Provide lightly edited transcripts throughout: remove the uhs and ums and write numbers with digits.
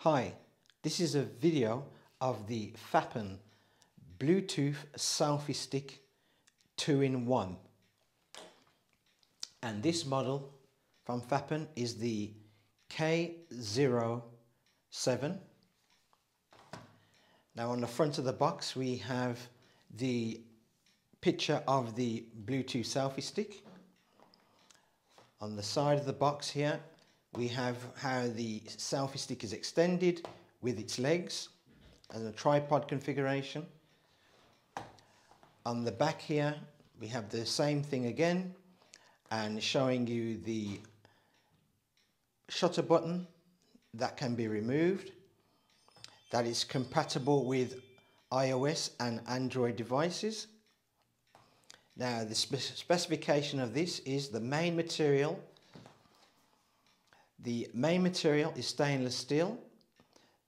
Hi, this is a video of the FAPPEN Bluetooth selfie stick 2-in-1, and this model from FAPPEN is the K07. Now on the front of the box we have the picture of the Bluetooth selfie stick. On the side of the box here we have how the selfie stick is extended with its legs as a tripod configuration. On the back here we have the same thing again, and showing you the shutter button that can be removed, that is compatible with iOS and Android devices. Now the specification of this is the main material. The main material is stainless steel.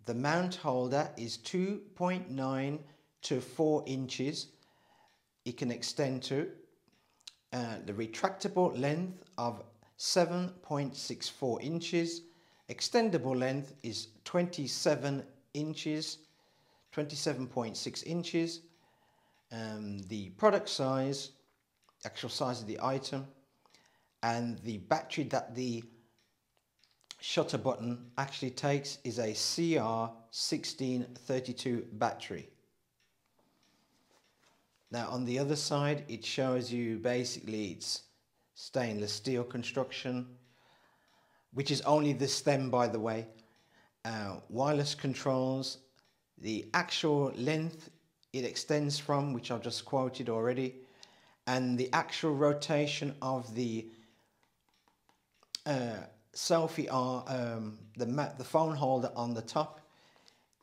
The mount holder is 2.9 to 4 inches. It can extend to the retractable length of 7.64 inches. Extendable length is 27 inches, 27.6 inches. The product size, actual size of the item, and the battery that the shutter button actually takes is a CR1632 battery. Now on the other side it shows you basically its stainless steel construction, which is only the stem, by the way. Wireless controls, the actual length it extends from, which I've just quoted already, and the actual rotation of the selfie the phone holder on the top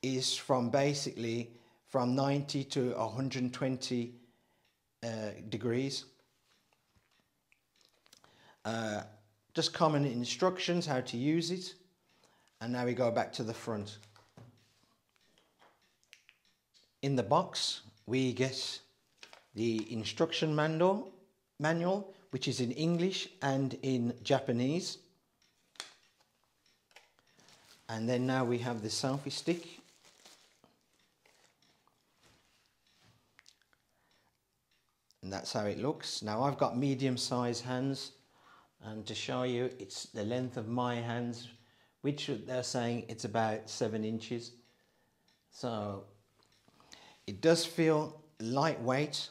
is from basically from 90 to 120 degrees. Just common instructions how to use it, and now we go back to the front. In the box we get the instruction manual, which is in English and in Japanese. And then now we have the selfie stick. And that's how it looks. Now I've got medium sized hands, and to show you it's the length of my hands, which they're saying it's about 7 inches. So it does feel lightweight.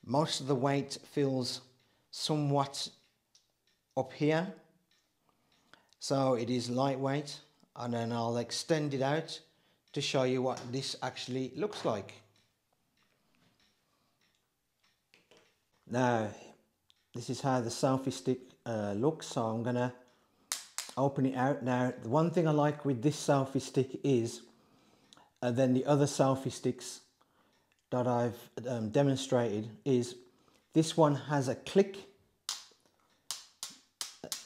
Most of the weight feels somewhat up here. So it is lightweight, and then I'll extend it out to show you what this actually looks like. Now this is how the selfie stick looks, so I'm gonna open it out. Now the one thing I like with this selfie stick is than the other selfie sticks that I've demonstrated is this one has a click,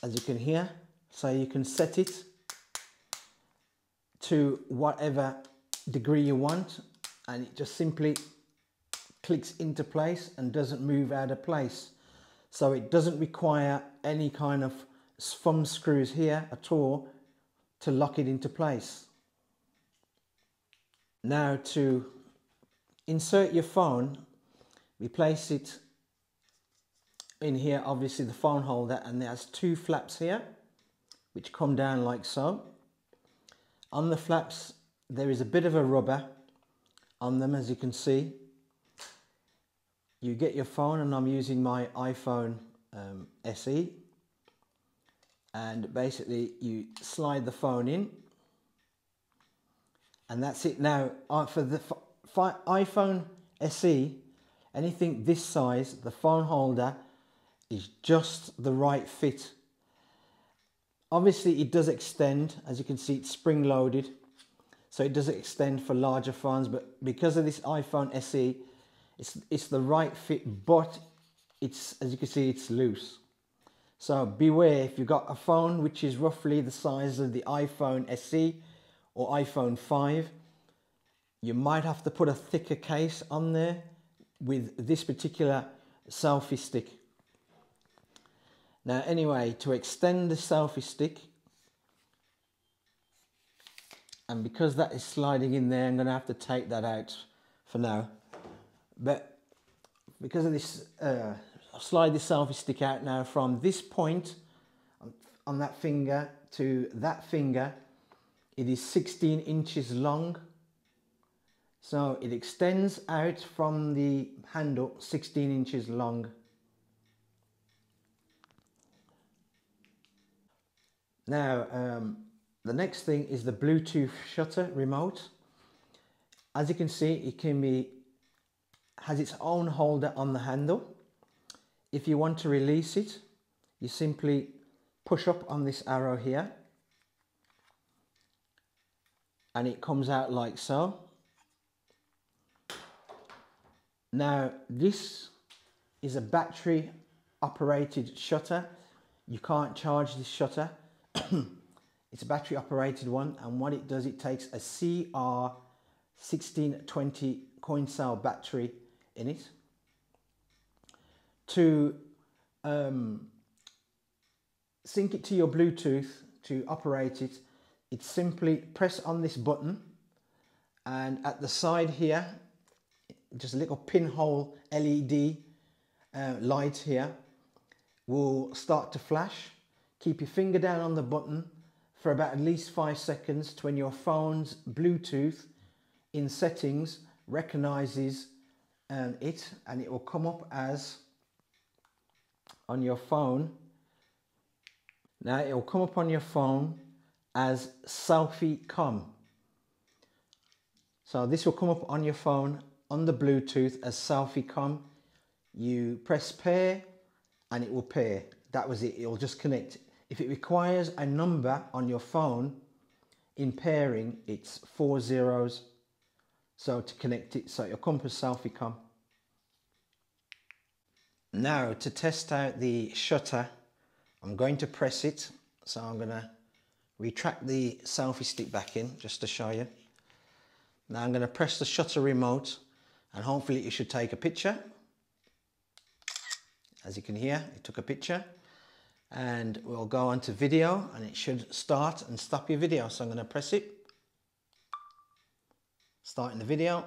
as you can hear. So you can set it to whatever degree you want, and it just simply clicks into place and doesn't move out of place. So it doesn't require any kind of thumb screws here at all to lock it into place. Now to insert your phone, we place it in here, obviously the phone holder, and there's 2 flaps here which come down like so. On the flaps there is a bit of a rubber on them, as you can see. You get your phone, and I'm using my iPhone SE, and basically you slide the phone in, and that's it. Now for the iPhone SE, anything this size, the phone holder is just the right fit. Obviously it does extend, as you can see it's spring loaded, so it does extend for larger phones, but because of this iPhone SE it's the right fit, but it's, as you can see, it's loose. So beware, if you've got a phone which is roughly the size of the iPhone SE or iPhone 5, you might have to put a thicker case on there with this particular selfie stick. Now anyway, to extend the selfie stick, and because that is sliding in there, I'm going to have to take that out for now. But because of this, I'll slide the selfie stick out now from this point on that finger to that finger. It is 16 inches long. So it extends out from the handle 16 inches long. Now, the next thing is the Bluetooth shutter remote. As you can see, it has its own holder on the handle. If you want to release it, you simply push up on this arrow here and it comes out like so. Now, this is a battery operated shutter. You can't charge this shutter. It's a battery operated one, and what it does, it takes a CR1620 coin cell battery in it. To sync it to your Bluetooth, to operate it, it's simply press on this button, and at the side here, just a little pinhole LED light here will start to flash. Keep your finger down on the button for about at least 5 seconds to when your phone's Bluetooth in settings recognizes it, and it will come up as on your phone. Now it will come up on your phone as selfie-com. So this will come up on your phone on the Bluetooth as selfie-com. You press pair and it will pair. That was it, it will just connect. If it requires a number on your phone in pairing, it's 4 zeros. So to connect it, so it'll come as selfie-com. Now to test out the shutter, I'm going to press it. So I'm going to retract the selfie stick back in just to show you. Now I'm going to press the shutter remote and hopefully it should take a picture. As you can hear, it took a picture. And we'll go on to video and it should start and stop your video. So I'm going to press it. Starting the video.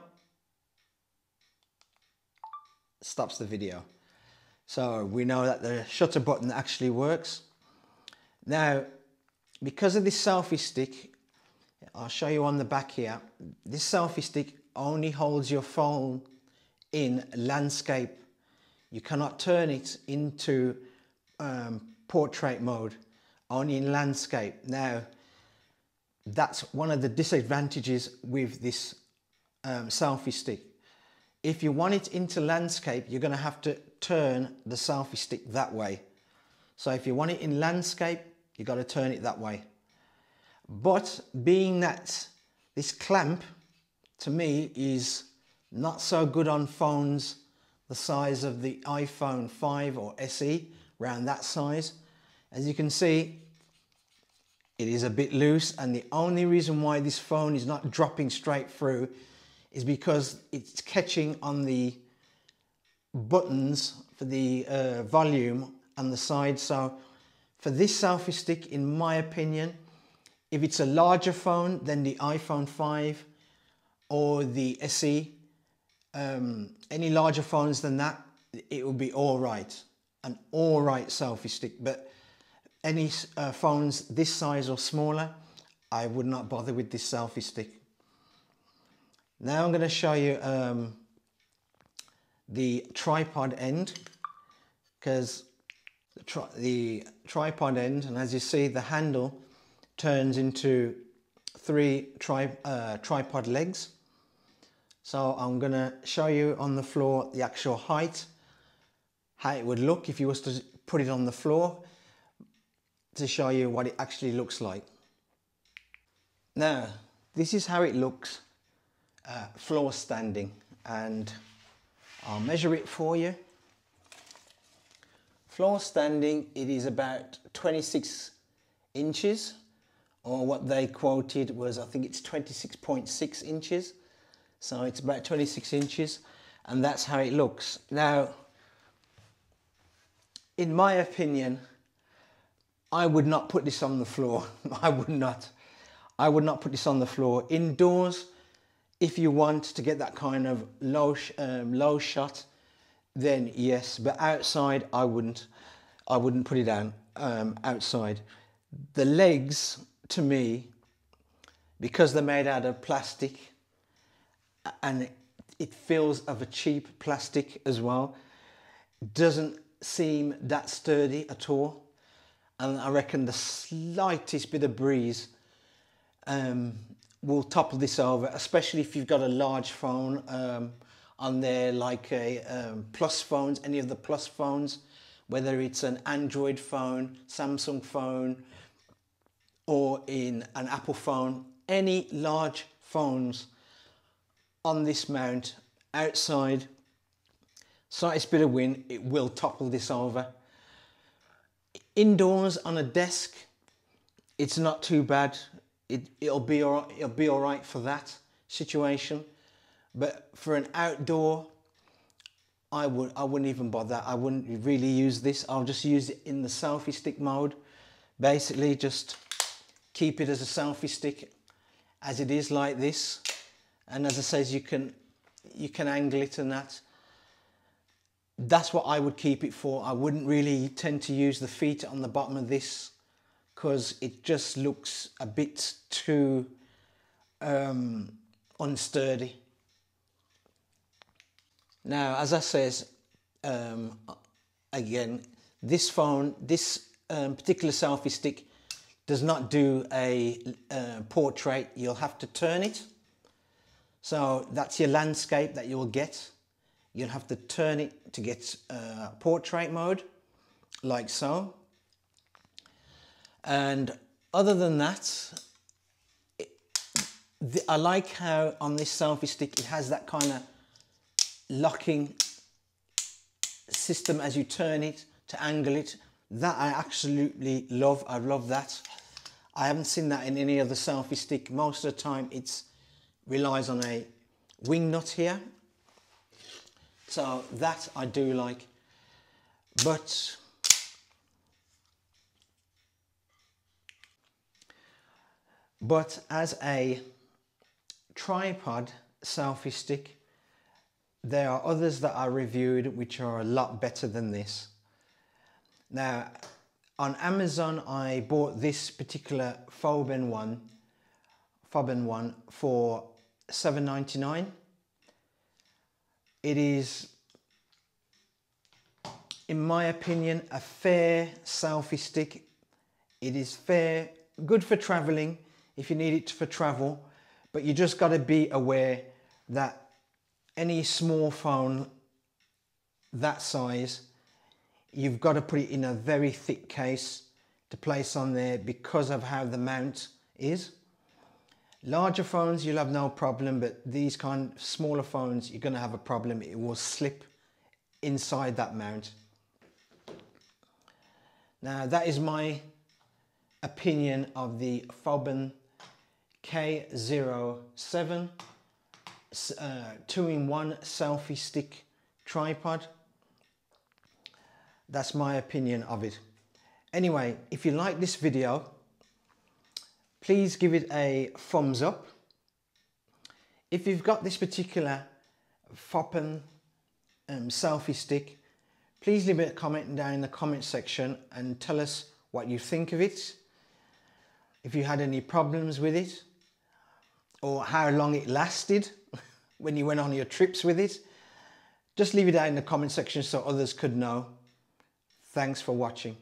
Stops the video. So we know that the shutter button actually works. Now, because of this selfie stick, I'll show you on the back here. This selfie stick only holds your phone in landscape. You cannot turn it into portrait mode, only in landscape. Now, that's one of the disadvantages with this selfie stick. If you want it into landscape, you're going to have to turn the selfie stick that way. So if you want it in landscape, you've got to turn it that way. But being that this clamp, to me, is not so good on phones the size of the iPhone 5 or SE, around that size. As you can see, it is a bit loose, and the only reason why this phone is not dropping straight through is because it's catching on the buttons for the volume on the side. So for this selfie stick, in my opinion, if it's a larger phone than the iPhone 5 or the SE, any larger phones than that, it will be all right, an all right selfie stick. But any phones this size or smaller, I would not bother with this selfie stick. Now I'm going to show you the tripod end, because the tripod end, and as you see, the handle turns into 3 tripod legs. So I'm going to show you on the floor the actual height, how it would look if you was to put it on the floor, to show you what it actually looks like. Now, this is how it looks floor standing, and I'll measure it for you. Floor standing, it is about 26 inches, or what they quoted was, I think it's 26.6 inches. So it's about 26 inches, and that's how it looks. Now, in my opinion, I would not put this on the floor. I would not. I would not put this on the floor. Indoors, if you want to get that kind of low shot, then yes, but outside I wouldn't put it down outside. The legs, to me, because they're made out of plastic and it feels of a cheap plastic as well, doesn't seem that sturdy at all. And I reckon the slightest bit of breeze will topple this over, especially if you've got a large phone on there, like a plus phones, any of the plus phones, whether it's an Android phone, Samsung phone, or in an Apple phone, any large phones on this mount outside, slightest bit of wind, it will topple this over. Indoors on a desk, it's not too bad. It'll be all right for that situation. But for an outdoor, I wouldn't even bother. I wouldn't really use this. I'll just use it in the selfie stick mode. Basically, just keep it as a selfie stick as it is, like this. And as I says, you can angle it and that. That's what I would keep it for. I wouldn't really tend to use the feet on the bottom of this because it just looks a bit too unsturdy. Now, as I says, again, this phone, this particular selfie stick does not do a portrait. You'll have to turn it. So that's your landscape that you'll get. You'll have to turn it to get portrait mode, like so. And other than that, I like how on this selfie stick it has that kind of locking system as you turn it to angle it. That I absolutely love. I love that. I haven't seen that in any other selfie stick. Most of the time it relies on a wing nut here. So that I do like. But as a tripod selfie stick, there are others that I reviewed which are a lot better than this. Now, on Amazon, I bought this particular FAPPEN one for $7.99. It is, in my opinion, a fair selfie stick. It is fair, good for traveling if you need it for travel, but you just got to be aware that any small phone that size, you've got to put it in a very thick case to place on there because of how the mount is. Larger phones, you'll have no problem, but these kind of smaller phones, you're going to have a problem. It will slip inside that mount. Now, that is my opinion of the FAPPEN K07 2-in-1 selfie stick tripod. That's my opinion of it. Anyway, if you like this video, please give it a thumbs up. If you've got this particular FAPPEN selfie stick, please leave a comment down in the comment section and tell us what you think of it. If you had any problems with it, or how long it lasted when you went on your trips with it, just leave it down in the comment section so others could know. Thanks for watching.